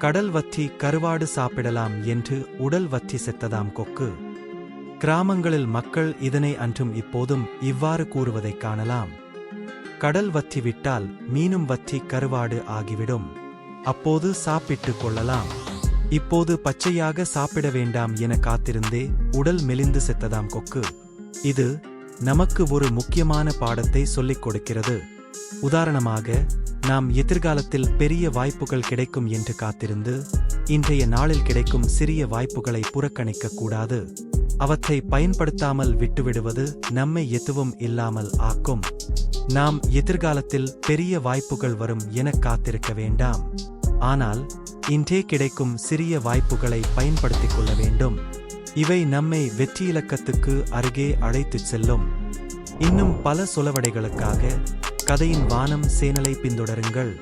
கடல் வத்தி கருவாடு சாப்பிடலாம் என்று உடல் வத்தி செத்ததாம் கொக்கு. கிராமங்களில் மக்கள் இதனை அன்றும் இப்போதும் இவ்வாறு கூறுவதைக் காணலாம். கடல் வத்தி விட்டால் மீனும் வத்தி கருவாடு ஆகிவிடும். அப்போது சாப்பிட்டுக் கொள்ளலாம். இப்போது பச்சையாக சாப்பிட வேண்டாம் என காத்திருந்தே உடல் மெலிந்து செத்ததாம் கொக்கு. இது நமக்கு ஒரு முக்கியமான பாடத்தை சொல்லிக் கொடுக்கிறது. உதாரணமாக, நாம் எதிர்காலத்தில் பெரிய வாய்ப்புகள் கிடைக்கும் என்று காத்திருந்து இன்றைய நாளில் கிடைக்கும் சிறிய வாய்ப்புகளை புறக்கணிக்க கூடாது. அவற்றை பயன்படுத்தாமல் விட்டுவிடுவது நம்மை எதுவும் இல்லாமல் ஆக்கும். நாம் எதிர்காலத்தில் பெரிய வாய்ப்புகள் வரும் என காத்திருக்க வேண்டாம். ஆனால் இன்றே கிடைக்கும் சிறிய வாய்ப்புகளை பயன்படுத்திக் கொள்ள வேண்டும். இவை நம்மை வெற்றி இலக்கத்துக்கு அருகே அழைத்துச் செல்லும். இன்னும் பல சொலவடைகளுக்காக கதையின் வானம் சேனலை பின்தொடருங்கள்.